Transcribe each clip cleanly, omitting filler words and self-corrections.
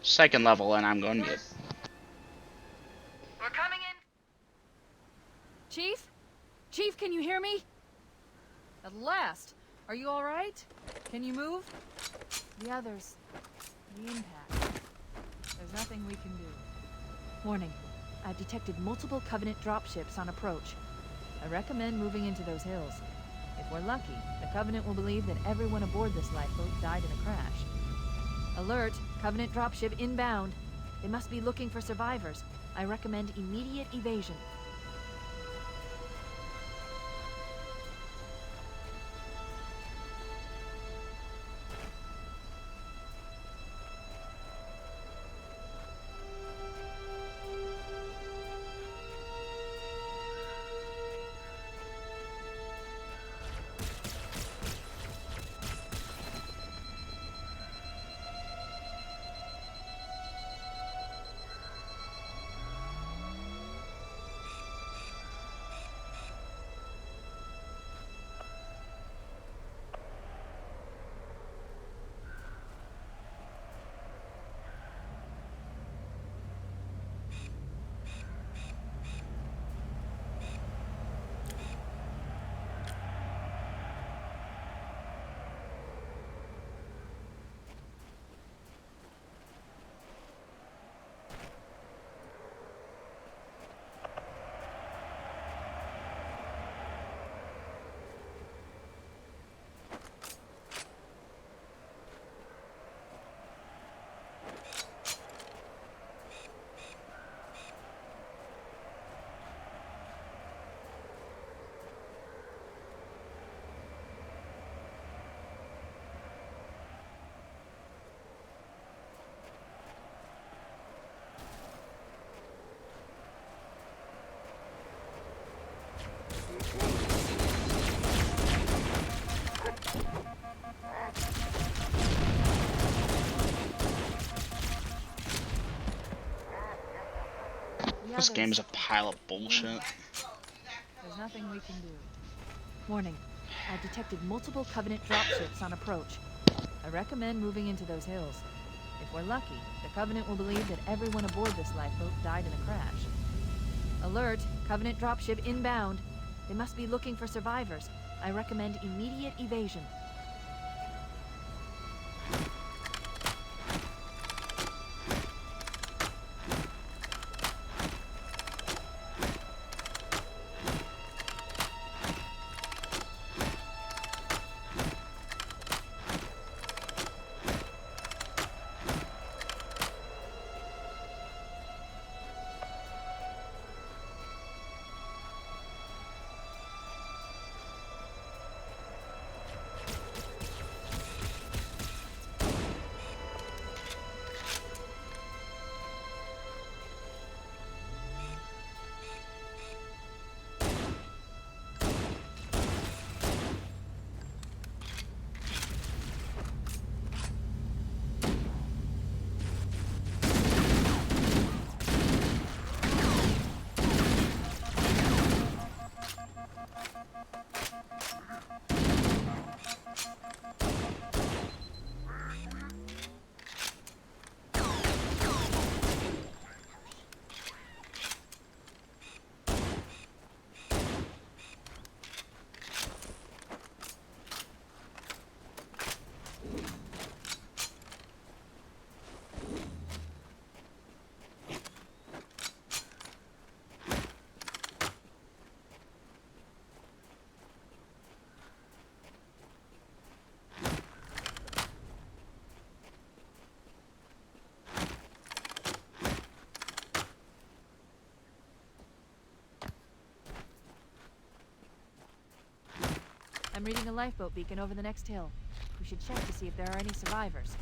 Second level, and I'm going mid. We're coming in. Chief? Chief, can you hear me? At last. Are you all right? Can you move? The others. The impact. There's nothing we can do. Warning. I've detected multiple Covenant dropships on approach. I recommend moving into those hills. If we're lucky, the Covenant will believe that everyone aboard this lifeboat died in a crash. Alert! Covenant dropship inbound. They must be looking for survivors. I recommend immediate evasion. This game is a pile of bullshit. There's nothing we can do. Warning. I've detected multiple Covenant dropships on approach. I recommend moving into those hills. If we're lucky, the Covenant will believe that everyone aboard this lifeboat died in a crash. Alert! Covenant dropship inbound. They must be looking for survivors. I recommend immediate evasion. I'm reading a lifeboat beacon over the next hill. We should check to see if there are any survivors.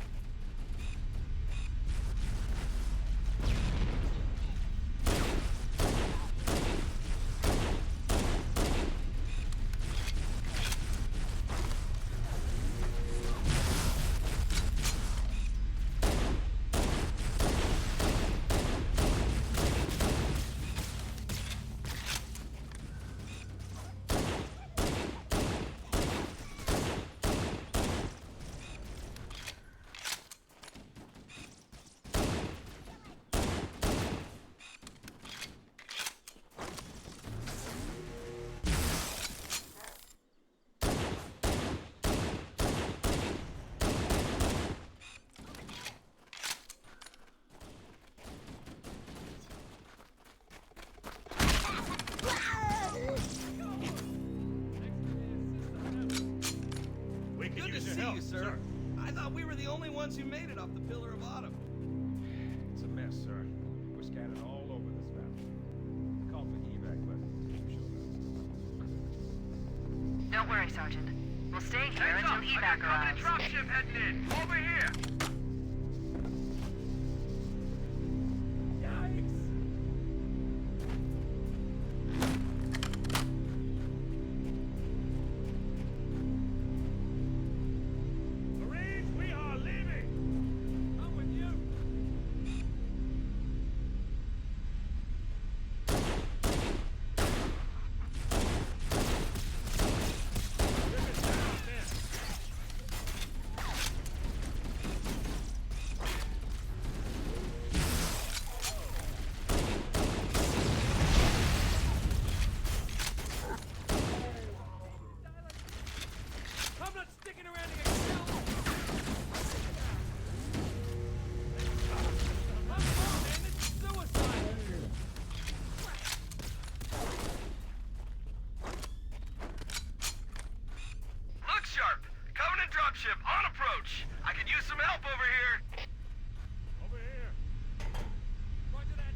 ones who made it off the Pillar of Autumn. It's a mess, sir. We're scattered all over this valley. Call for evac, but we'll show them. Don't worry, Sergeant. We'll stay here until evac arrives. Dropship heading in. Over here. Dropship on approach. I could use some help over here. Over here. Roger that.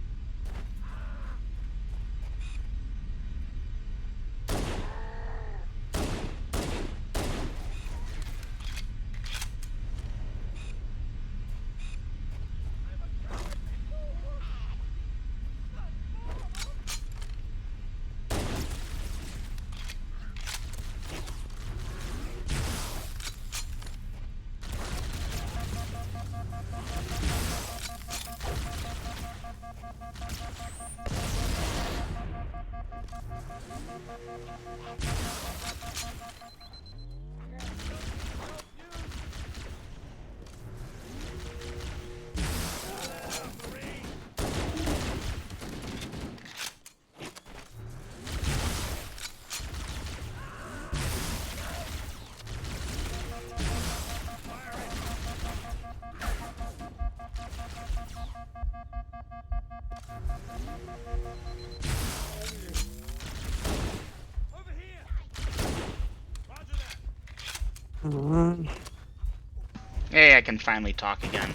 Hey, I can finally talk again.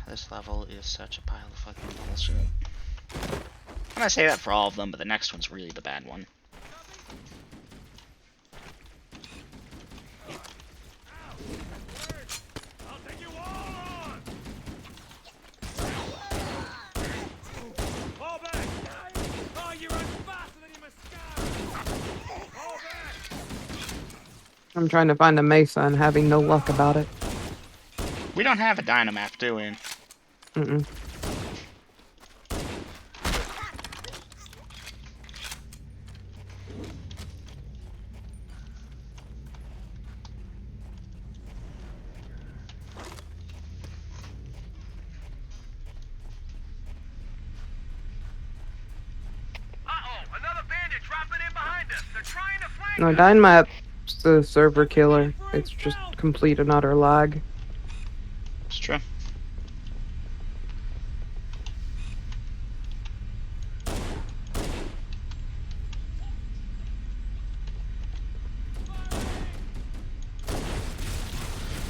This level is such a pile of fucking bullshit. I'm gonna say that for all of them, but the next one's really the bad one. I'll take you all on. Fall back. Oh, you run faster than you must. Fall back. I'm trying to find a mesa and having no luck about it. We don't have a dynamap, do we? Mm-mm. Another bandit dropping in behind us. They're trying to flank No, us. Dynamap's the server killer. It's just complete and utter lag. It's true.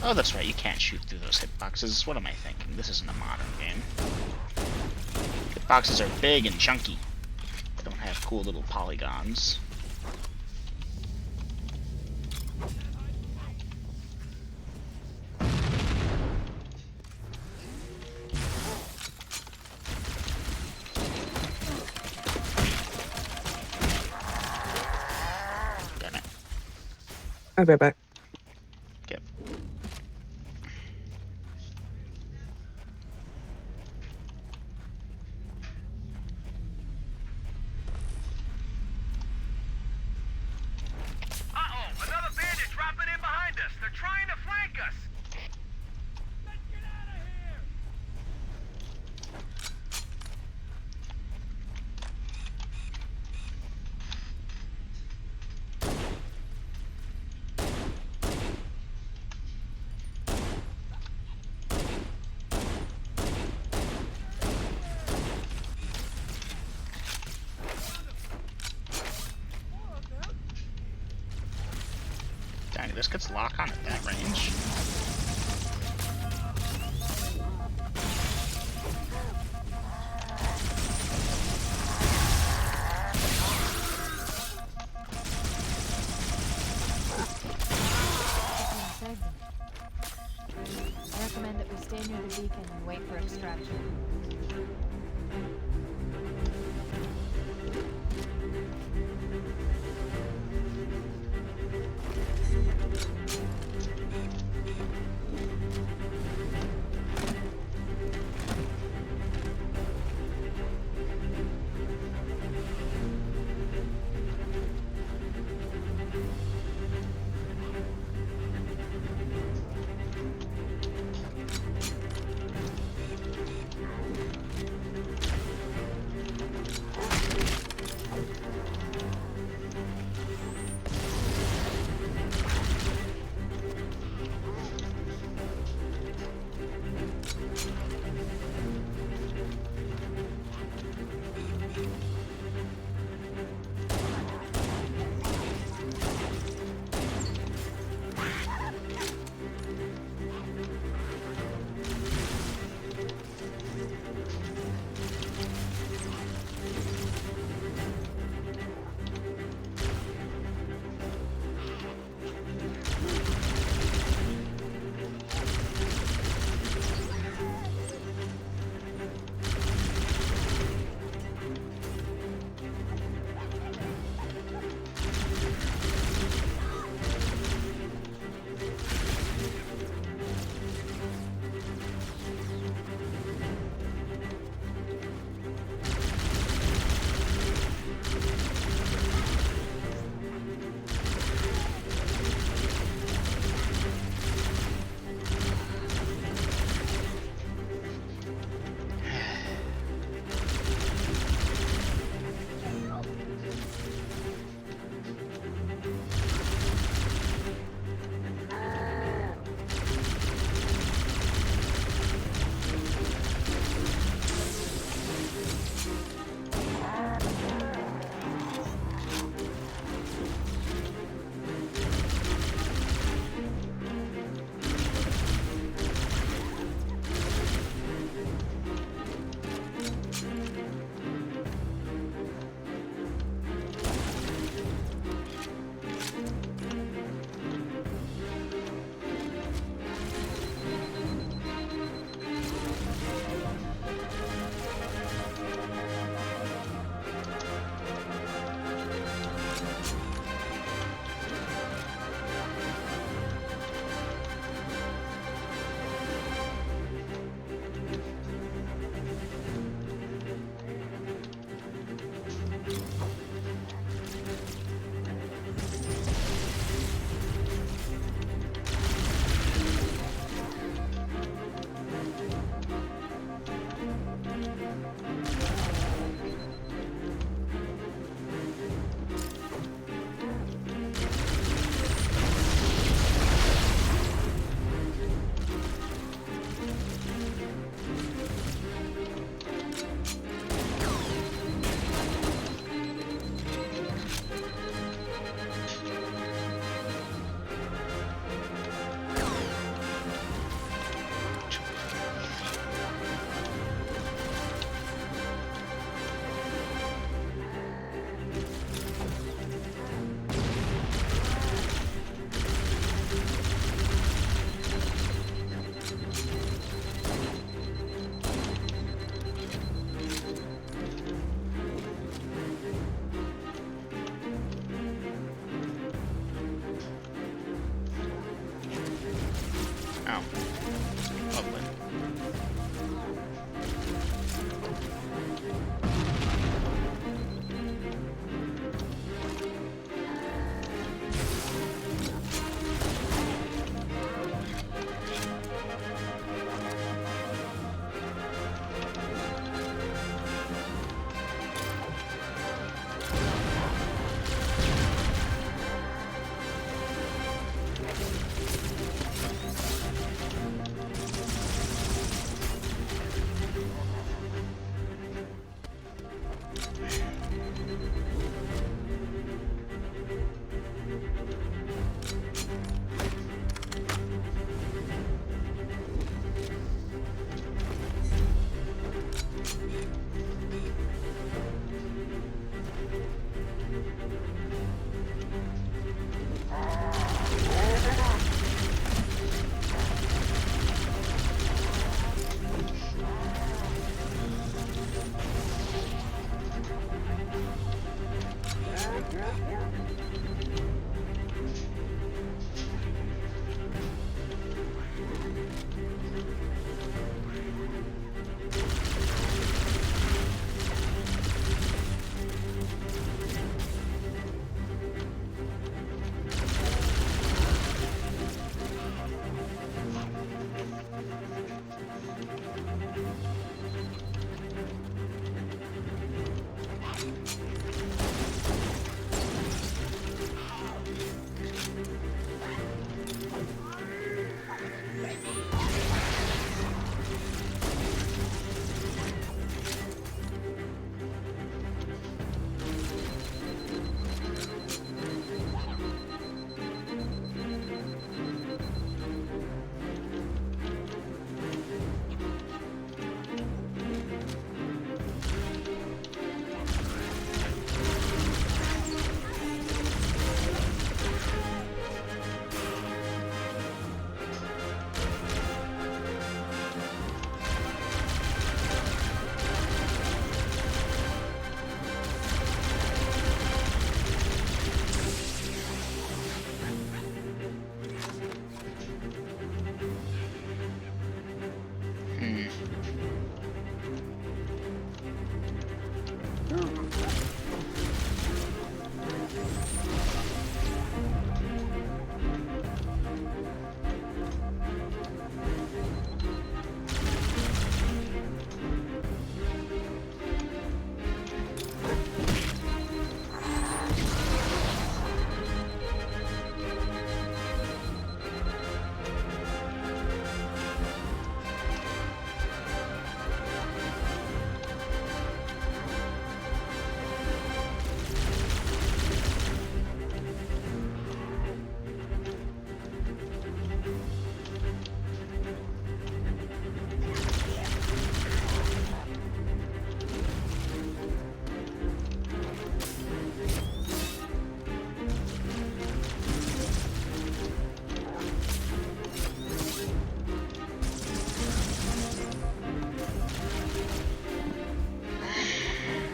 Oh, that's right, you can't shoot through those hitboxes. What am I thinking? This isn't a modern game. Hitboxes are big and chunky. They don't have cool little polygons. Damn it. I'll be back. Okay. Another bandit dropping in behind us. They're trying to flank us. Let's get out of here. Dang, this gets lock on at that range. find a beacon and wait for extraction.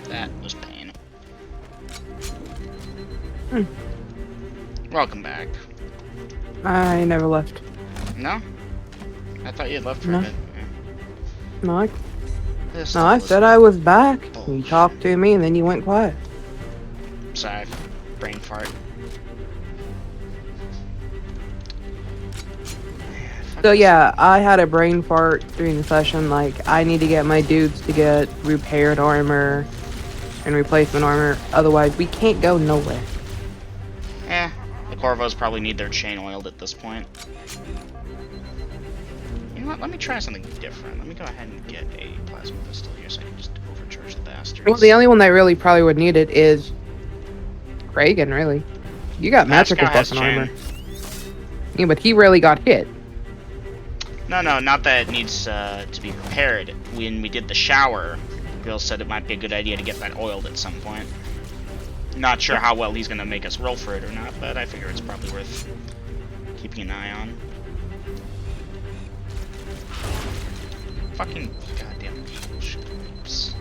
That was pain. Hmm. Welcome back. I never left. No? I thought you had left for No. a bit. No, I, This no, I level is said I was back. You bullshit. talked to me and then you went quiet. Sorry, brain fart. So yeah, I had a brain fart during the session. Like, I need to get my dudes to get repaired armor and replacement armor. Otherwise, we can't go nowhere. The Corvos probably need their chain oiled at this point. You know what? Let me try something different. Let me go ahead and get a plasma pistol here so I can just overcharge the bastards. Well, the only one that really probably would need it is Reagan, really. You got magical Moscow has fucking armor. chain. Yeah, but he really got hit. No, not that it needs to be repaired. When we did the shower, Bill said it might be a good idea to get that oiled at some point. Not sure how well he's gonna make us roll for it or not, but I figure it's probably worth keeping an eye on. Fucking goddamn bullshit. Oops.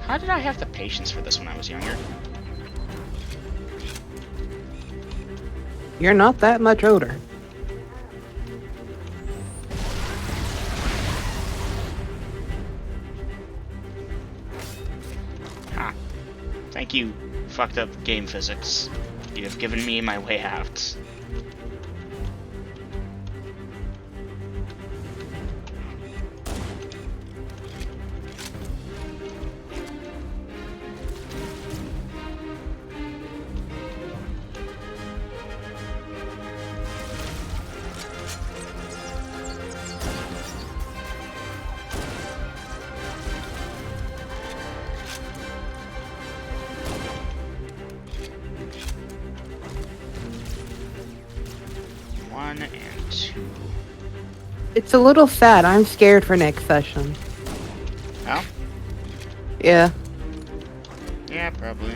How did I have the patience for this when I was younger? You're not that much older. Ha. Thank you, fucked up game physics. You have given me my way out. One and two. It's a little sad. I'm scared for next session. Oh? Yeah. Yeah, probably.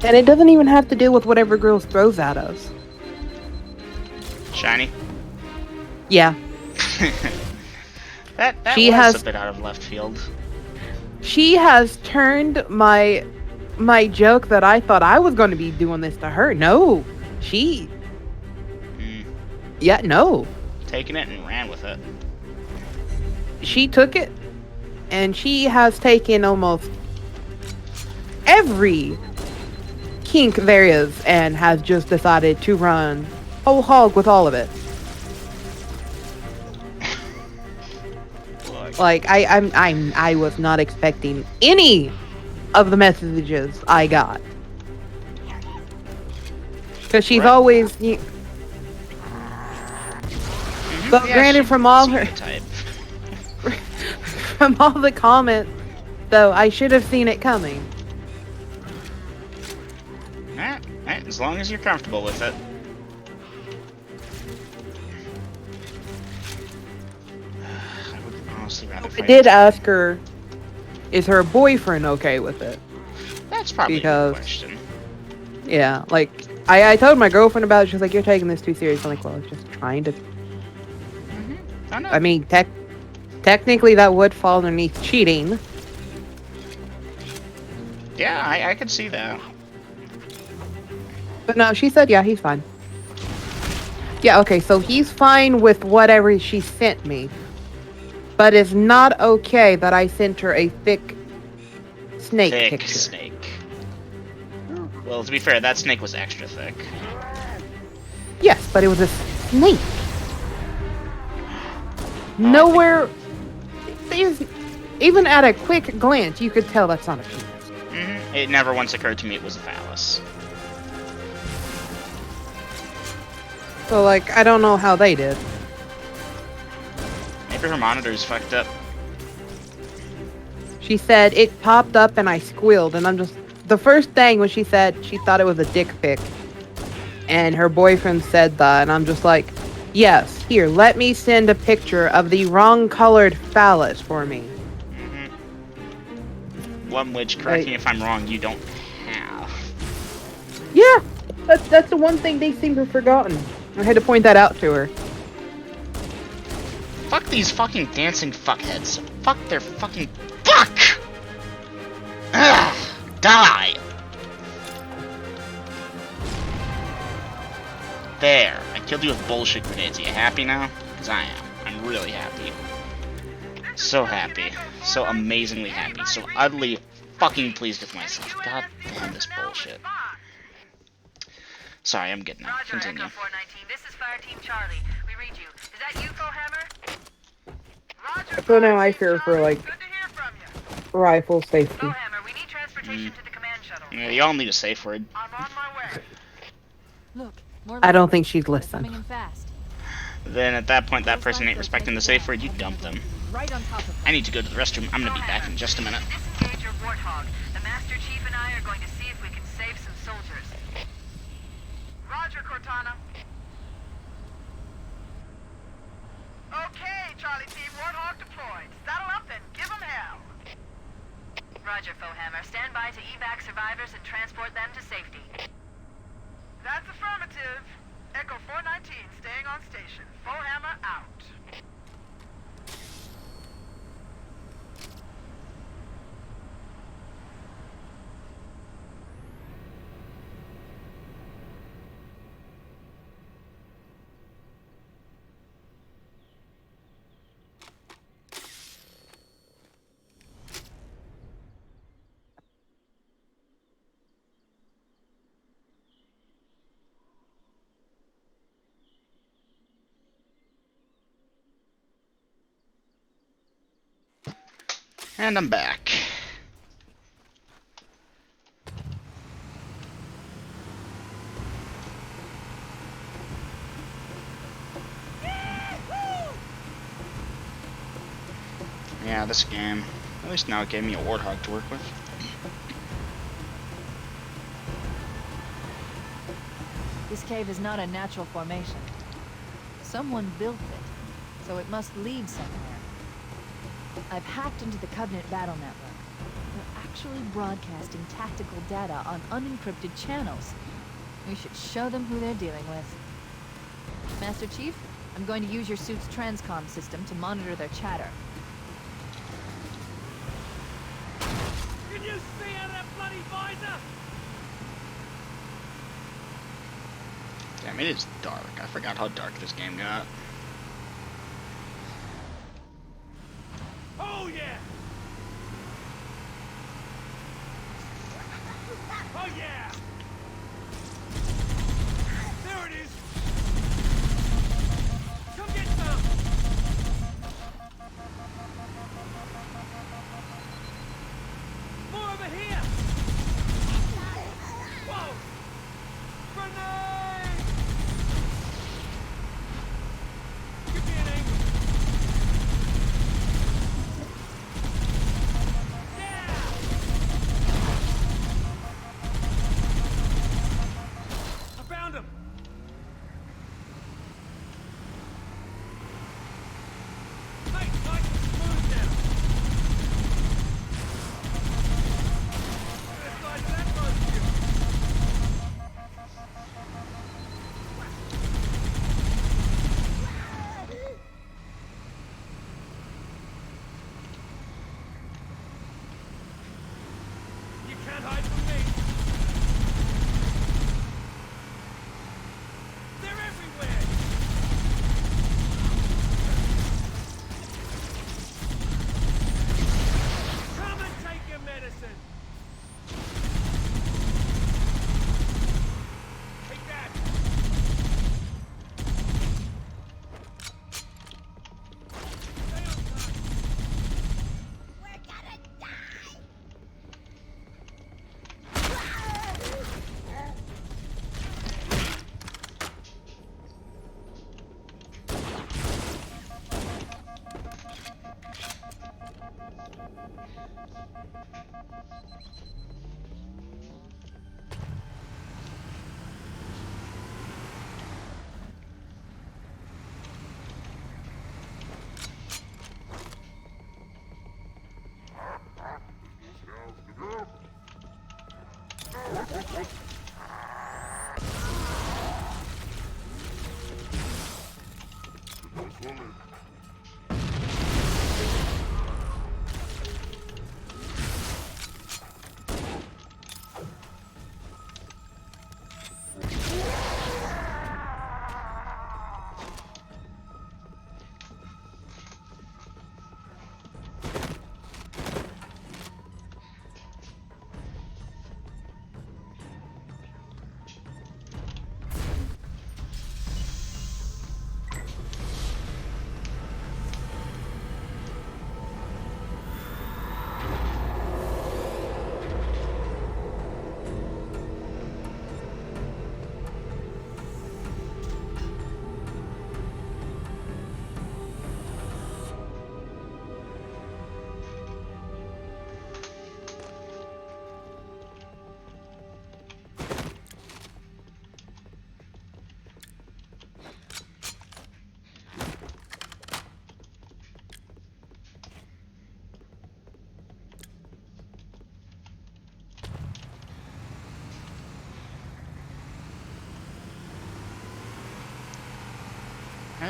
And it doesn't even have to do with whatever girls throws at us. Shiny? Yeah. that She was has- a bit out of left field. She has turned my joke that I thought I was going to be doing this to her. No. She... Mm, Yeah, no. taking it and ran with it. She took it, and she has taken almost every kink there is and has just decided to run whole hog with all of it. Look. Like, I was not expecting any of the messages I got. Because she's Right. always... Mhm, But yeah, granted, she from all seemed her... the type. From all the comments, though, I should have seen it coming. As long as you're comfortable with it. I would honestly rather I fight did it. ask her, is her boyfriend okay with it? That's probably a because- good question. Yeah, like, I told my girlfriend about it. She was like, you're taking this too serious. I'm like, well, I was just trying to... I know. I mean, technically that would fall underneath cheating. Yeah, I could see that. But no, she said, yeah, he's fine. Yeah, okay, so he's fine with whatever she sent me. But it's not okay that I sent her a thick snake Thick picture. snake. Well, to be fair, that snake was extra thick. Yes, but it was a snake. Nowhere. Even at a quick glance, you could tell that's not a penis. Mm-hmm. It never once occurred to me it was a phallus. So, like, I don't know how they did. Maybe her monitor's fucked up. She said it popped up and I squealed, and I'm just. The first thing when she said she thought it was a dick pic, and her boyfriend said that, and I'm just like, yes, here, let me send a picture of the wrong colored phallus for me. Mm-hmm. One which, correct me if I'm wrong, you don't have. Yeah, that's the one thing they seem to have forgotten. I had to point that out to her. Fuck these fucking dancing fuckheads. Fuck their fucking... Fuck! Ugh! Die! There. I killed you with bullshit grenades. Are you happy now? Because I am. I'm really happy. So happy. So amazingly happy. So utterly fucking pleased with myself. God damn this bullshit. Sorry, I'm good now. Roger, Continue. Echo 419. This is Fire Team Charlie. We read you. Is that you, Hammer? Roger. So now I fear for, like, Good to hear from you. rifle safety. Hammer, we need transportation to the command shuttle. Yeah, y'all need a safe word. I'm on my way. Look, more I don't lights. think she's They're listened. coming in fast. Then at that point, that Those person lights ain't are respecting the taking safe word, you out. dump them. Right on top of them. I need to go to the restroom. I'm gonna be back in just a minute. Disengage your Warthog. The Master Chief and I are going to see if we can save some soldiers. Roger, Cortana. Okay, Charlie Team, Warthog deployed. Saddle up and give them hell. Roger, Fohammer. Stand by to evac survivors and transport them to safety. That's affirmative. Echo 419 staying on station. Fohammer out. And I'm back. Yeah, this game. At least now it gave me a Warthog to work with. This cave is not a natural formation. Someone built it, so it must lead somewhere. I've hacked into the Covenant battle network. They're actually broadcasting tactical data on unencrypted channels. We should show them who they're dealing with. Master Chief, I'm going to use your suit's transcom system to monitor their chatter. Can you see out of that bloody visor? Damn, it is dark. I forgot how dark this game got. Oh yeah! Oh yeah! There it is! Come get some! More over here! Whoa! Grenade! Give me an angle! Yeah!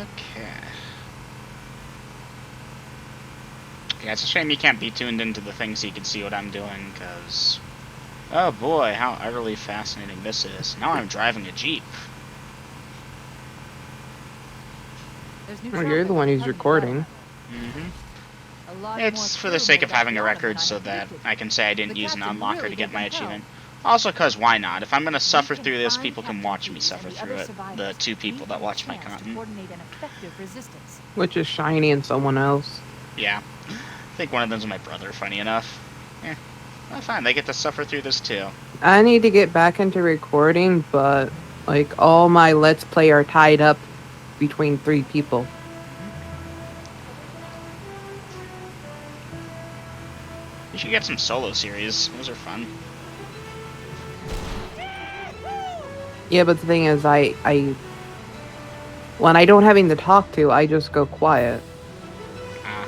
Okay. Yeah, it's a shame you can't be tuned into the thing so you can see what I'm doing, because... Oh boy, how utterly fascinating this is. Now I'm driving a Jeep. There's new Well, you're the one who's traffic recording. Mm-hmm. A lot It's more for the crew sake made of that having a beyond record than so had that predicted. I can say I didn't The use an captain unlocker really to get gave my them hell. achievement. Also, because why not? If I'm gonna suffer We through can this, find people can Captain watch me Key suffer and the through other it. The survivors. 2 people We that have a watch my chance to content. coordinate an effective resistance. Which is Shiny and someone else. Yeah. I think one of them's my brother, funny enough. Well, fine, they get to suffer through this too. I need to get back into recording, but like all my Let's Play are tied up between 3 people. You should get some solo series. Those are fun. Yeah, but the thing is, I when I don't have anything to talk to, I just go quiet. Ah.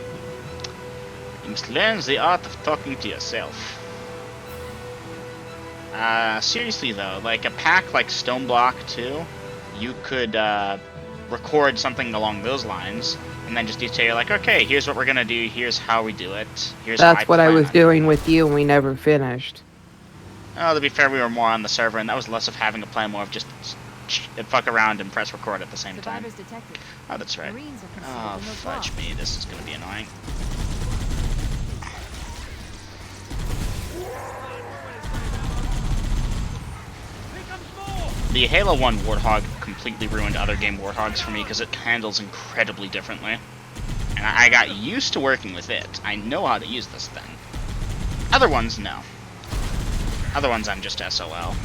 You must learn the art of talking to yourself. Seriously though, like a pack like Stoneblock 2, you could, record something along those lines, and then just detail, like, okay, here's what we're gonna do, here's how we do it, here's how I That's what I plan was on doing doing with you, and we never finished. Oh, to be fair, we were more on the server, and that was less of having a plan, more of just fuck around and press record at the same time. Survivors detected. Oh, that's right. Marines are concealed Oh, in those fudge blocks. me. This is gonna be annoying. The Halo 1 Warthog completely ruined other game Warthogs for me because it handles incredibly differently. And I got used to working with it. I know how to use this thing. Other ones, no. Other ones, I'm just SOL.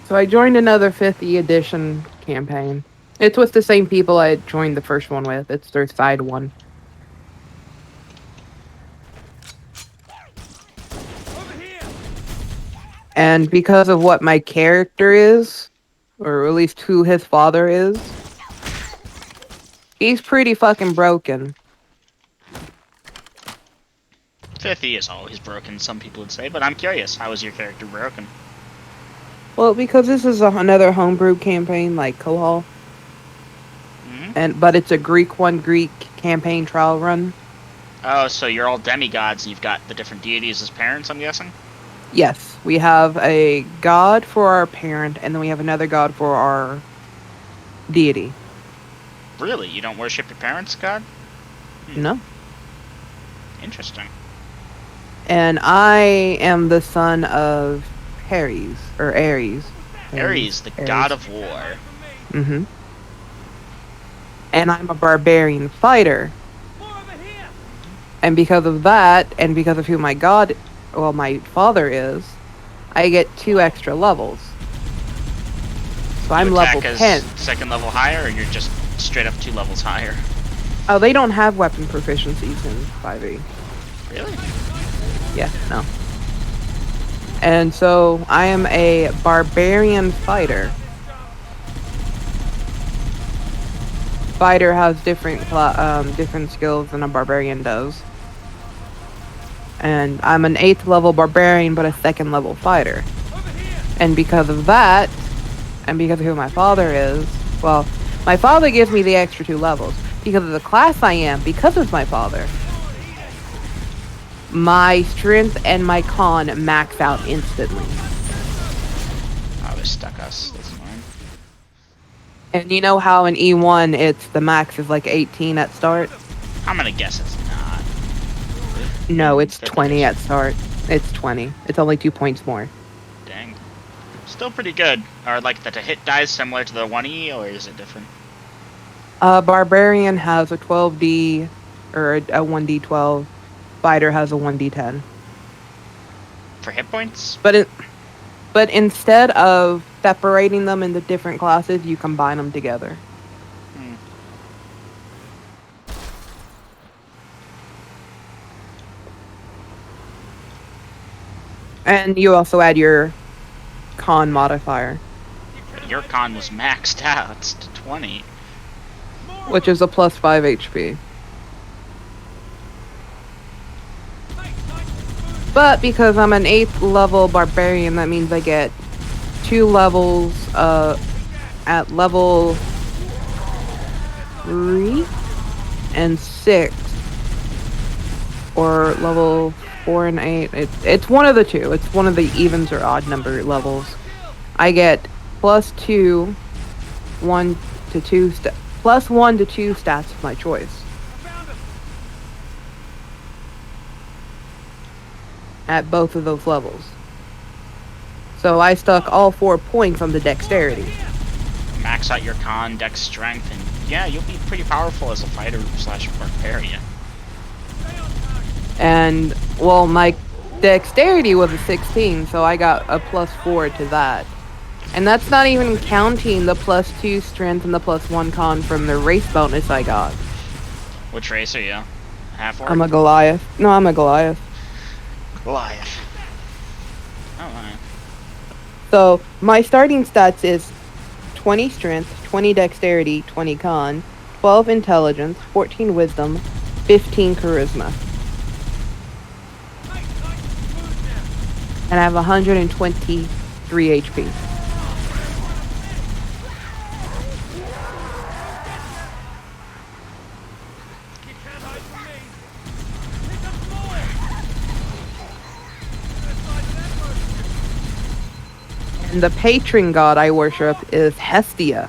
So I joined another 50th edition campaign. It's with the same people I joined the first one with. It's their side one. And because of what my character is, or at least who his father is, he's pretty fucking broken. 50 is always broken, some people would say, but I'm curious, how is your character broken? Well, because this is another homebrew campaign like Kohal, but it's a Greek campaign trial run. Oh, so you're all demigods and you've got the different deities as parents, I'm guessing? Yes, we have a god for our parent, and then we have another god for our deity. Really? You don't worship your parents' god? No. Interesting. And I am the son of Ares. Ares, the god of war. Mm-hmm. And I'm a barbarian fighter. And because of that, and because of who my father is, I get 2 extra levels. So I'm level 10. Second level higher, or you're just straight up 2 levels higher? Oh, they don't have weapon proficiencies in 5e. Really? Yeah, no. And so I am a barbarian fighter. Fighter has different skills than a barbarian does. And I'm an 8th level barbarian, but a 2nd level fighter. And because of that, and because of who my father is, well, my father gives me the extra 2 levels. Because of the class I am, because of my father, my strength and my con max out instantly. Oh, they stuck us. That's annoying. And you know how in E1 it's the max is like 18 at start? I'm gonna guess it's not. No, it's 5th 20 edition. at start. It's 20. It's only 2 points more. Dang. Still pretty good. Are like the hit dice similar to the 1E, or is it different? Barbarian has a 12D or a 1D12. Fighter has a 1D10. For hit points? But instead of separating them into different classes, you combine them together. And you also add your con modifier, Your con was maxed out to 20. which is a plus 5 HP. But because I'm an 8th level barbarian, that means I get 2 levels at level 3 and 6. Or level 4 and 8. It's one of the two. It's one of the evens or odd number levels. I get plus 2, 1 to 2, plus 1 to 2 stats of my choice. At both of those levels. So I stuck all 4 points on the dexterity. Max out your con, dex strength, and yeah, you'll be pretty powerful as a fighter slash barbarian. And, well, my dexterity was a 16, so I got a plus 4 to that. And that's not even counting the plus 2 strength and the plus 1 con from the race bonus I got. Which race are you? Half-orc? I'm a Goliath. No, I'm a Goliath. Goliath. Alright. So, my starting stats is 20 strength, 20 dexterity, 20 con, 12 intelligence, 14 wisdom, 15 charisma. And I have 123 HP. And the patron god I worship is Hestia.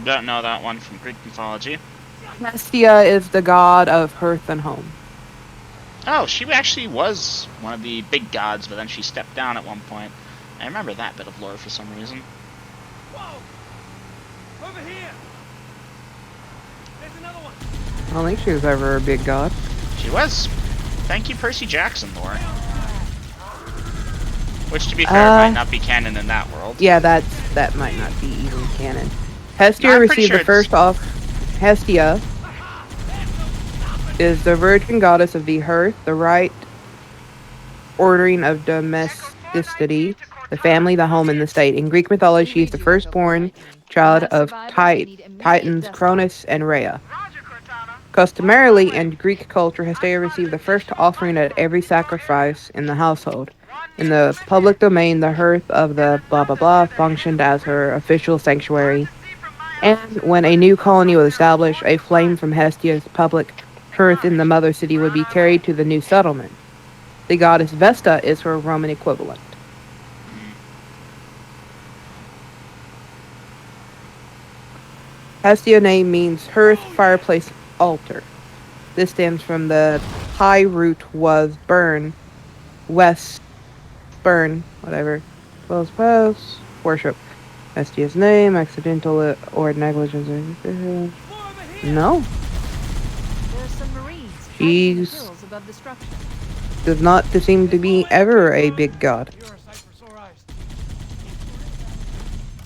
Don't know that one from Greek mythology. Hestia is the god of hearth and home. Oh, she actually was one of the big gods, but then she stepped down at one point. I remember that bit of lore for some reason. Whoa! Over here! There's another one! I don't think she was ever a big god. She was. Thank you, Percy Jackson lore. Which, to be fair, might not be canon in that world. Yeah, that might not be even canon. Hestia No, I'm pretty received sure the first off. Hestia is the virgin goddess of the hearth, the right ordering of domesticity, the family, the home, and the state. In Greek mythology, she is the firstborn child of Titans Cronus and Rhea. Customarily, in Greek culture, Hestia received the first offering at every sacrifice in the household. In the public domain, the hearth of the blah blah blah functioned as her official sanctuary. And when a new colony was established, a flame from Hestia's public hearth in the mother city would be carried to the new settlement. The goddess Vesta is her Roman equivalent. Hestia name means hearth, fireplace, altar. This stems from the Thai root was burn, west, burn, whatever. Post, worship. Hestia's name, accidental or negligence. No. There's some Marines She's hills above the structure. does not seem to be ever a big god. You're a sight for sore eyes.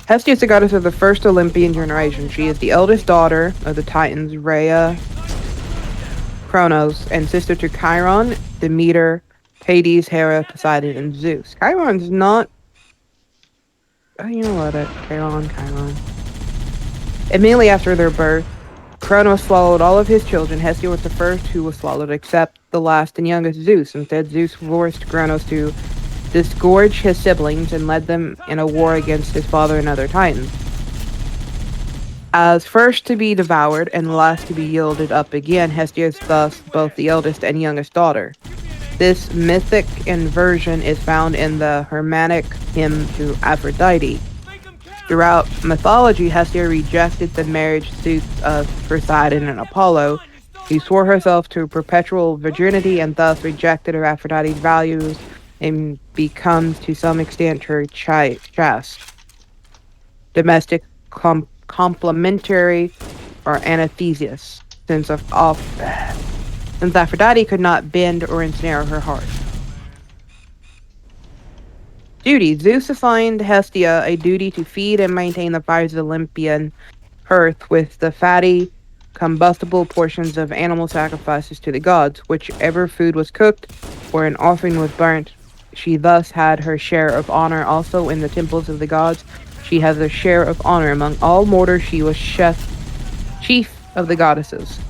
Hestia is the goddess of the first Olympian generation. She is the eldest daughter of the Titans Rhea, Kronos, and sister to Chiron, Demeter, Hades, Hera, Poseidon, and Zeus. Chiron's not... Oh, you know what? Chiron. Immediately after their birth, Kronos swallowed all of his children. Hestia was the first who was swallowed, except the last and youngest, Zeus. Instead, Zeus forced Kronos to disgorge his siblings and led them in a war against his father and other Titans. As first to be devoured and last to be yielded up again, Hestia is thus both the eldest and youngest daughter. This mythic inversion is found in the Hermetic hymn to Aphrodite. Throughout mythology, Hestia rejected the marriage suits of Poseidon and Apollo. She swore herself to perpetual virginity and thus rejected her Aphrodite's values and becomes to some extent her chaste, domestic, complementary, or anathesis, since Aphrodite could not bend or ensnare her heart. Duty. Zeus assigned Hestia a duty to feed and maintain the fires of the Olympian hearth with the fatty, combustible portions of animal sacrifices to the gods. Whichever food was cooked or an offering was burnt, she thus had her share of honor. Also in the temples of the gods, she has a share of honor. Among all mortals, she was chief of the goddesses.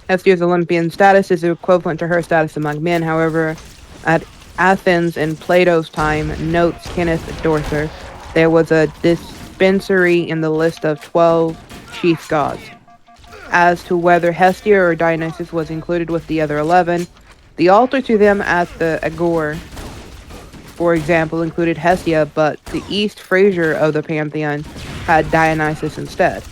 Hestia's Olympian status is equivalent to her status among men. However, at Athens in Plato's time, notes Kenneth Dorser, there was a dispensary in the list of 12 chief gods. As to whether Hestia or Dionysus was included with the other 11, the altar to them at the Agora, for example, included Hestia, but the East Fraser of the pantheon had Dionysus instead.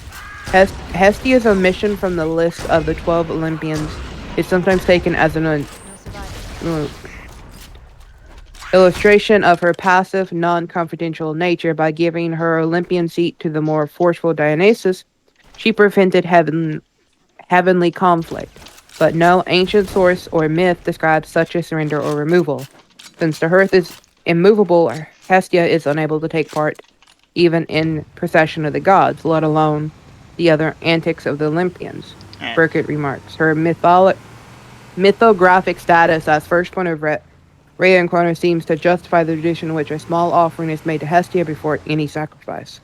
Hestia's omission from the list of the 12 Olympians is sometimes taken as an No survivors. illustration of her passive, non-confidential nature. By giving her Olympian seat to the more forceful Dionysus, she prevented heavenly conflict. But no ancient source or myth describes such a surrender or removal. Since the hearth is immovable, Hestia is unable to take part even in procession of the gods, let alone the other antics of the Olympians. Eh. Burkett remarks, her mythographic status as firstborn of Rhea and Cronos seems to justify the tradition in which a small offering is made to Hestia before any sacrifice.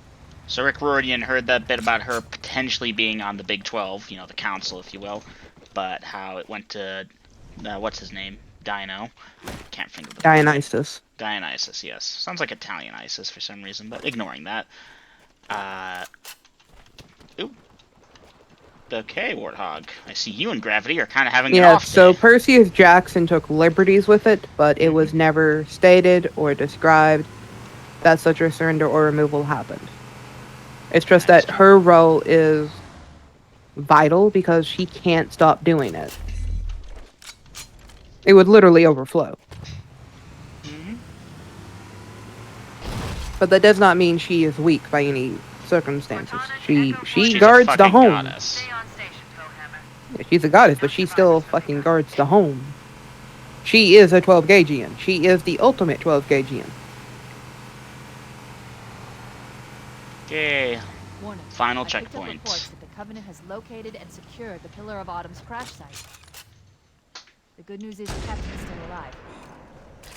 So Rick Rorian heard that bit about her potentially being on the Big 12, the council, if you will, but how it went to, what's his name? Dino. Can't think of the Dionysus. Dionysus, yes. Sounds like Italian ISIS for some reason, but ignoring that. Ooh. Okay, Warthog. I see you and Gravity are kind of having an Yeah, off so day. Perseus Jackson took liberties with it, but it was never stated or described that such a surrender or removal happened. It's just that her role is vital because she can't stop doing it. It would literally overflow. Mhm. But that does not mean she is weak by any circumstances. She She's a guards the fucking home. goddess. Stay on station, Foehammer. She's a goddess, but she still fucking guards the home. She is a 12 Gaugian. She is the ultimate 12 Gaugian. Yay. Warning. Final I picked up checkpoint. reports that the Covenant has located and secured the Pillar of Autumn's crash site. The good news is the captain's still alive.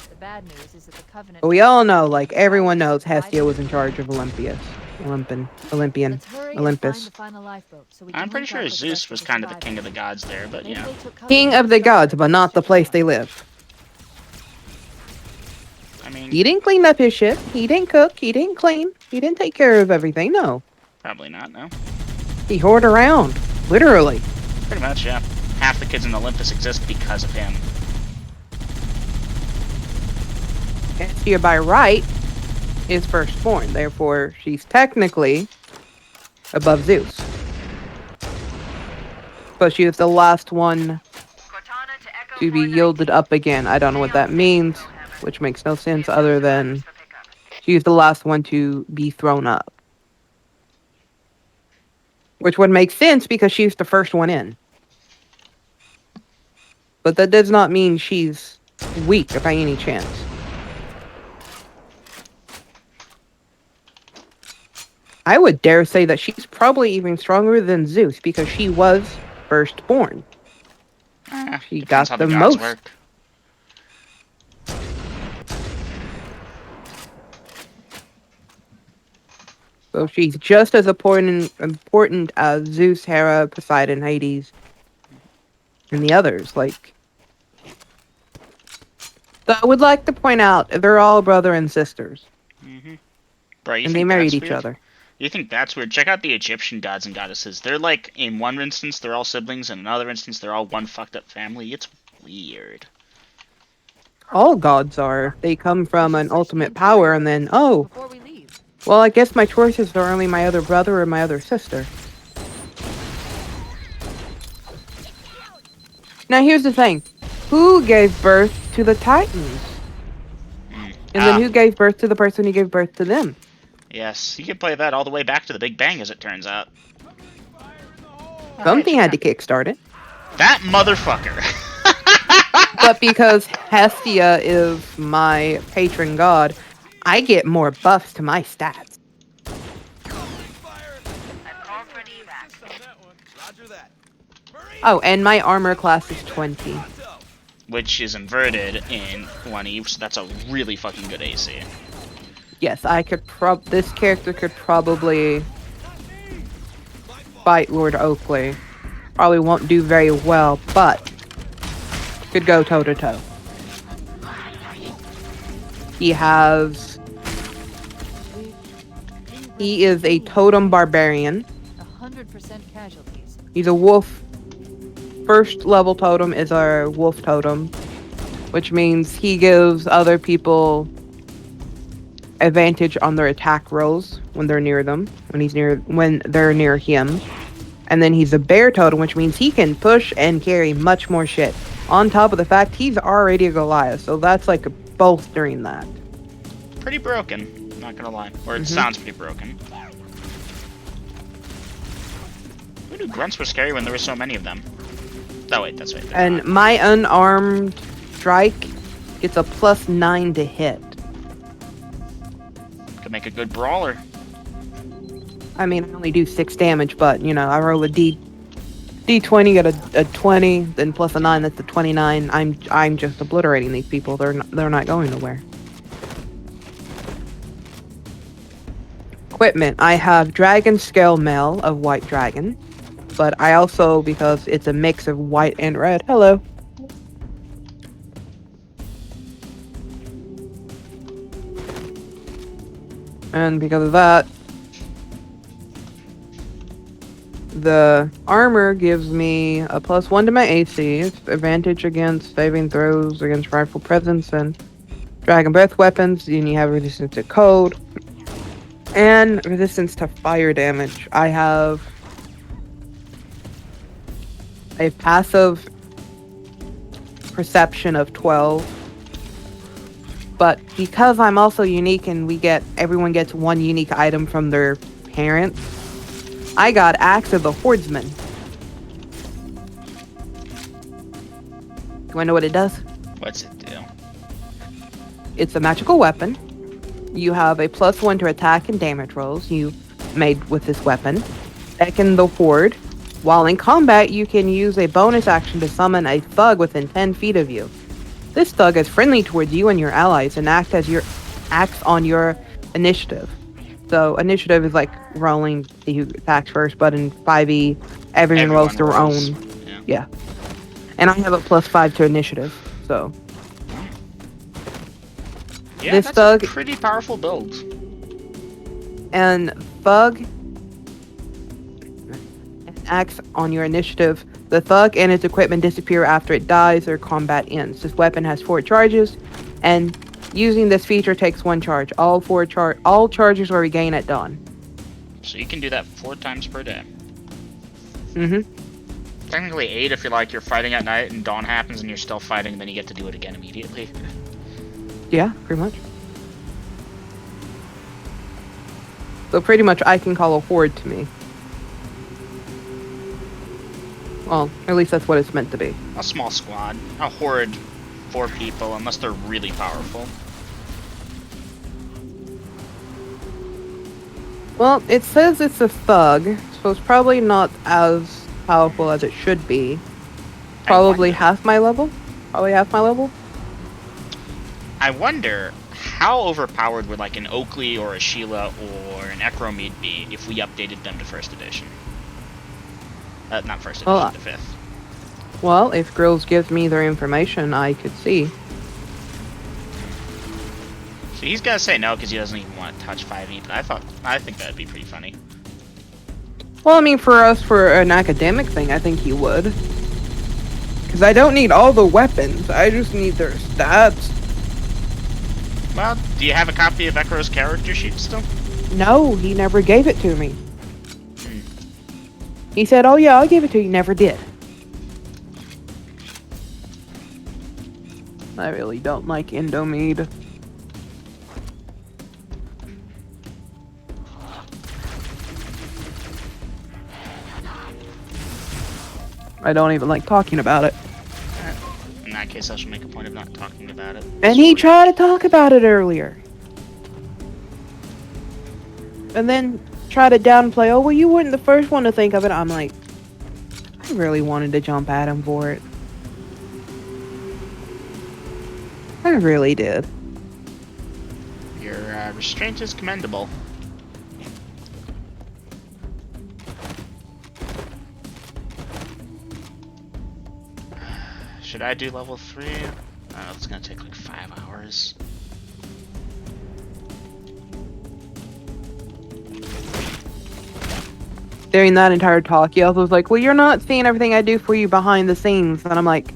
The bad news is that the Covenant... But we all know, like, everyone knows Hestia was in charge of Olympian. Let's hurry and Olympus. find the final lifeboat so we I'm can pretty link sure up with the Zeus rest was of kind of the survivors. king of the gods there, but Maybe yeah. they took Covenant King of the gods, but not the place they live. I mean, He didn't clean up his shit. He didn't cook. He didn't clean. He didn't take care of everything. No. probably not, no. He whored around. Literally. Pretty much, yeah. Half the kids in Olympus exist because of him. Hestia, by right, is firstborn. Therefore, she's technically above Zeus. But she is the last one Cortana to Echo to be 419. yielded up again. I don't know what that means, which makes no sense other than she's the last one to be thrown up. Which would make sense because she's the first one in. But that does not mean she's weak by any chance. I would dare say that she's probably even stronger than Zeus because she was firstborn. She Depends got how the gods most. work. So she's just as important as Zeus, Hera, Poseidon, Hades, and the others. Like, so I would like to point out they're all brother and sisters, Mm-hmm. Bro, you and think they married that's each weird? other. You think that's weird? Check out the Egyptian gods and goddesses. They're like, in one instance, they're all siblings, in another instance, they're all one fucked up family. It's weird. All gods are. They come from an ultimate power, and then Before we leave. well, I guess my choices are only my other brother or my other sister. Now here's the thing: who gave birth to the Titans? And then who gave birth to the person who gave birth to them? Yes, you can play that all the way back to the Big Bang, as it turns out. Something had to kickstart it. That motherfucker. But because Hestia is my patron god, I get more buffs to my stats. I've called for an evac. Oh, and my armor class is 20. Which is inverted in 1E, so that's a really fucking good AC. Yes, I could this character could probably fight Lord Oakley probably won't do very well, but could go toe to toe. He has. He is a totem barbarian. 100% casualties. He's a wolf. First level totem is our wolf totem, which means he gives other people advantage on their attack rolls when they're near them, when they're near him. And then he's a bear totem, which means he can push and carry much more shit. On top of the fact he's already a Goliath, so that's like bolstering that. Pretty broken, not gonna lie. Or it sounds pretty broken. Who knew grunts were scary when there were so many of them? Oh wait, that's right. And my unarmed strike gets a +9 to hit. Could make a good brawler. I mean, I only do 6 damage, but you know, I roll a D20, get a 20, then plus a 9, that's a 29. I'm just obliterating these people. They're not going nowhere. Equipment. I have Dragon Scale Mail of White Dragon, but I also, because it's a mix of white and red. Hello. And because of that, the armor gives me a +1 to my AC, advantage against saving throws against rifle presence and dragon breath weapons, and you have resistance to cold and resistance to fire damage. I have a passive perception of 12, but because I'm also unique and everyone gets one unique item from their parents, I got Axe of the Hordeman. Do I know what it does? What's it do? It's a magical weapon. You have a +1 to attack and damage rolls you made with this weapon. Second, the Horde. While in combat, you can use a bonus action to summon a thug within 10 feet of you. This thug is friendly towards you and your allies and acts on your initiative. So initiative is like rolling who attacks first, but in 5e, everyone rolls their own. Yeah. And I have a +5 to initiative, so. Yeah, this that's thug a pretty powerful build. And thug acts on your initiative. The thug and its equipment disappear after it dies or combat ends. This weapon has 4 charges, and using this feature takes 1 charge. All charges are regained at dawn. So you can do that 4 times per day. Mm-hmm. Technically 8 if you're fighting at night and dawn happens and you're still fighting, then you get to do it again immediately. Yeah, pretty much. So pretty much I can call a horde to me. Well, at least that's what it's meant to be. A small squad. A horde, 4 people, unless they're really powerful. Well, it says it's a thug, so it's probably not as powerful as it should be. Probably half my level? Probably half my level? I wonder how overpowered would like an Oakley or a Sheila or an Ekromede be if we updated them to 1st edition? Not 1st edition, to 5th. Well, if Grills gives me their information, I could see. So he's gotta say no because he doesn't even want to touch 5e, but I think that'd be pretty funny. Well, I mean, for us, for an academic thing, I think he would. Because I don't need all the weapons, I just need their stats. Well, do you have a copy of Ekro's character sheet still? No, he never gave it to me. He said, oh yeah, I'll give it to you. Never did. I really don't like Endomede. I don't even like talking about it. In that case, I should make a point of not talking about it. And he tried to talk about it earlier. And then try to downplay, oh, well, you weren't the first one to think of it. I'm like, I really wanted to jump at him for it. I really did. Your restraint is commendable. Should I do level 3? I don't know, it's gonna take like 5 hours. During that entire talk, Yells was like, well, you're not seeing everything I do for you behind the scenes. And I'm like,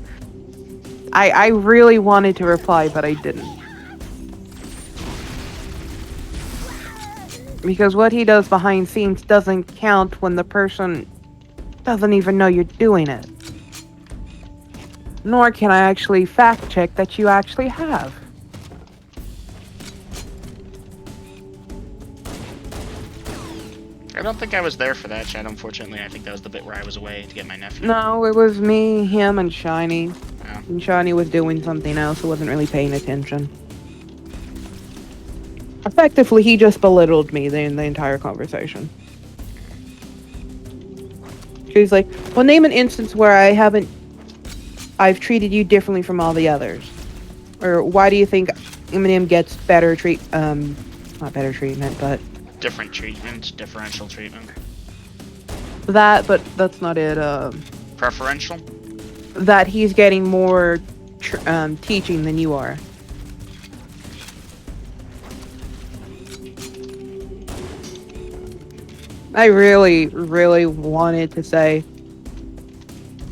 I really wanted to reply, but I didn't. Because what he does behind scenes doesn't count when the person doesn't even know you're doing it. Nor can I actually fact check that you actually have. I don't think I was there for that, Chad, unfortunately. I think that was the bit where I was away to get my nephew. No, it was me, him, and Shiny. Oh. And Shiny was doing something else, so wasn't really paying attention. Effectively, he just belittled me in the entire conversation. She's like, well, name an instance where I've treated you differently from all the others. Or why do you think Eminem gets better not better treatment, but... Different treatment, differential treatment. That, but that's not it, Preferential? that he's getting more teaching than you are. I really, really wanted to say,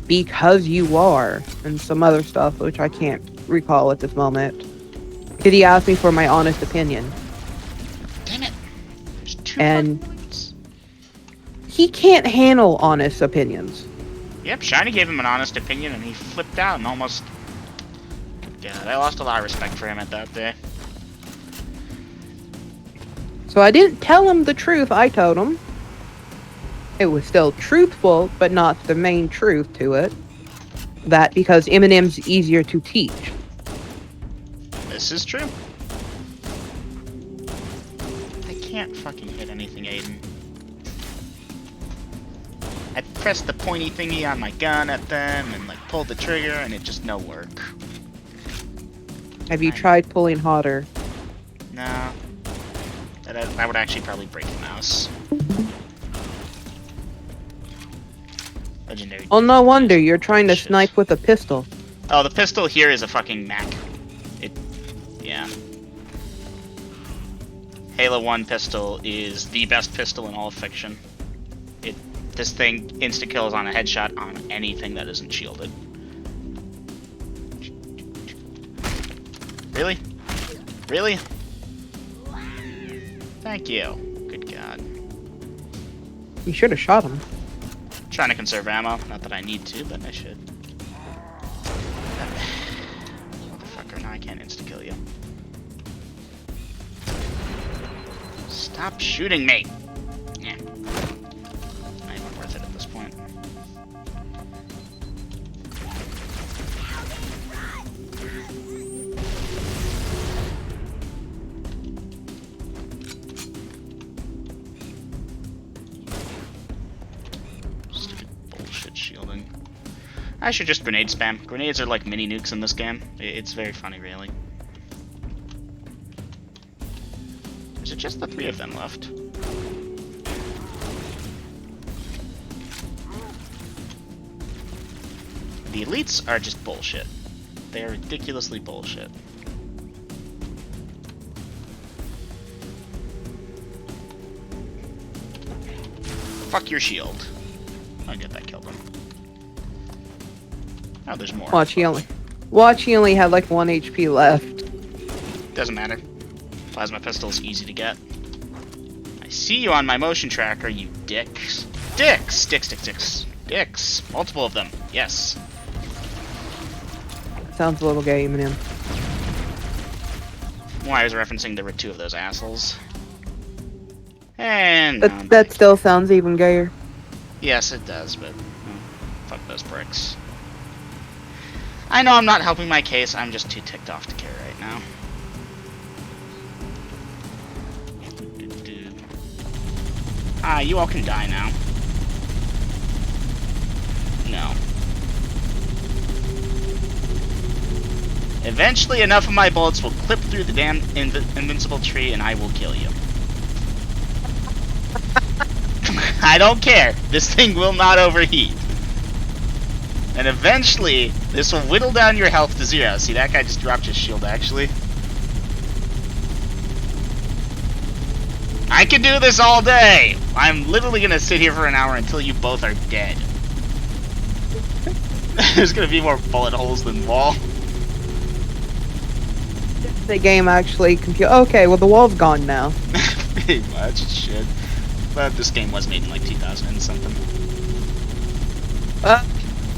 because you are, and some other stuff, which I can't recall at this moment. Because he asked me for my honest opinion. Damn it! There's 2 And- fucking points. He can't handle honest opinions. Yep, Shiny gave him an honest opinion and he flipped out and almost... God, I lost a lot of respect for him at that day. So I didn't tell him the truth I told him. It was still truthful, but not the main truth to it. That because Eminem's easier to teach. This is true. I can't fucking hit anything, Aiden. I pressed the pointy thingy on my gun at them and like pulled the trigger and it just no work. Have you tried pulling hotter? No. That would actually probably break the mouse. Legendary. Oh, no wonder you're trying to Shit. snipe with a pistol. Oh, the pistol here is a fucking Mac. Yeah. Halo 1 pistol is the best pistol in all of fiction. This thing insta-kills on a headshot on anything that isn't shielded. Really? Really? Thank you. Good God. You should have shot him. Trying to conserve ammo. Not that I need to, but I should. Motherfucker, now I can't insta-kill you. Stop shooting me! Yeah. Not even worth it at this point. Stupid bullshit shielding. I should just grenade spam. Grenades are like mini nukes in this game. It's very funny, really. Is it just the 3 of them left? The elites are just bullshit. They are ridiculously bullshit. Fuck your shield. I get that killed him. Oh, there's more. Watch, he only had like 1 HP left. Doesn't matter. Plasma pistol's easy to get. I see you on my motion tracker, you dicks. Dicks! Dicks, dicks, dicks. Dicks. Multiple of them. Yes. Sounds a little gay, Eminem. Well, I was referencing there were 2 of those assholes. And now I'm That back. still sounds even gayer. Yes, it does, but fuck those pricks. I know I'm not helping my case, I'm just too ticked off to care right now. Ah, you all can die now. No. Eventually, enough of my bullets will clip through the damn invincible tree and I will kill you. I don't care. This thing will not overheat. And eventually, This will whittle down your health to 0. See, that guy just dropped his shield, actually. I can do this all day! I'm literally gonna sit here for an hour until you both are dead. There's gonna be more bullet holes than wall. The game actually okay, well the wall's gone now. Pretty much, it should. But this game was made in like 2000 and something.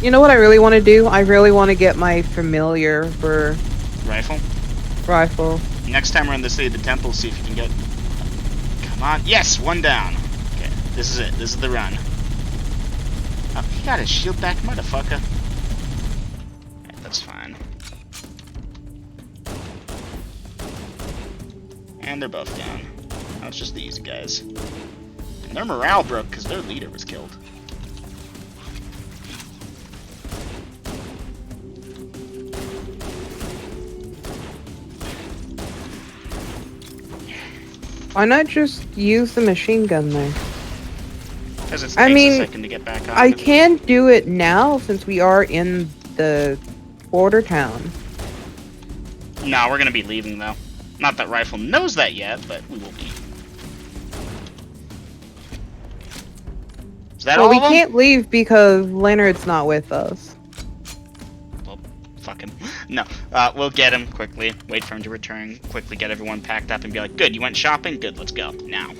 You know what I really want to do? I really want to get my familiar for Rifle? rifle. Next time we're in the city of the temple, see if you can get... Come on. Yes, one down. Okay, this is it. This is the run. Oh, he got his shield back, motherfucker. Alright, that's fine. And they're both down. Now it's just the easy guys. And their morale broke because their leader was killed. Why not just use the machine gun there? Because it I takes mean, a second to get back on. I can do it now since we are in the border town. No, we're gonna be leaving though. Not that Rifle knows that yet, but we will be. Is that Well, all we of them? can't leave because Leonard's not with us. Well, fuck him. No, we'll get him quickly. Wait for him to return. Quickly get everyone packed up and be like, good, you went shopping? Good, let's go. Now.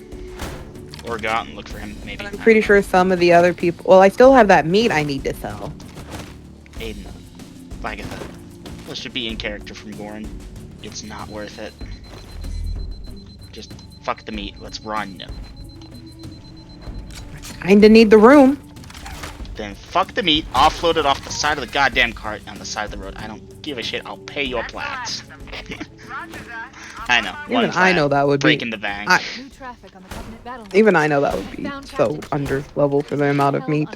Or go out and look for him, maybe. I'm pretty sure some of the other people... Well, I still have that meat I need to sell. Aiden. Lagatha. This should be in character from Goran. It's not worth it. Just fuck the meat. Let's run. Kinda need the room. Then fuck the meat, offload it off the side of the goddamn cart on the side of the road. I don't give a shit. I'll pay your plats. I know. Even I know that would be... breaking the bank. New traffic on the Covenant battle. Even I know that would be so under level for the amount of meat.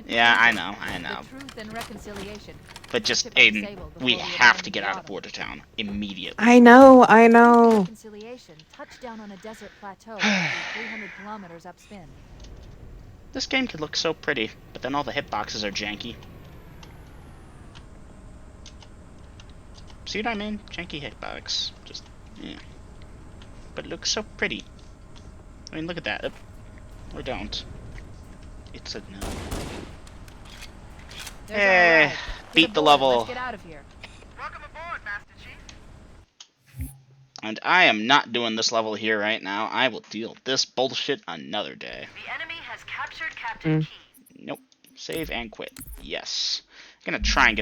Yeah, I know. The truth and reconciliation. But just, Aiden, we have to get out of Border Town immediately. I know. Reconciliation. Touchdown on a desert plateau 300 kilometers upspin. This game could look so pretty, but then all the hitboxes are janky. See what I mean? Janky hitbox. Just, yeah. But it looks so pretty. I mean, look at that. Or don't. It's a no. Eh, beat the level. Let's get out of here. Welcome aboard, Master Chief. And I am not doing this level here right now. I will deal with this bullshit another day. The enemy has captured Captain Key. Nope. Save and quit. Yes. I'm gonna try and get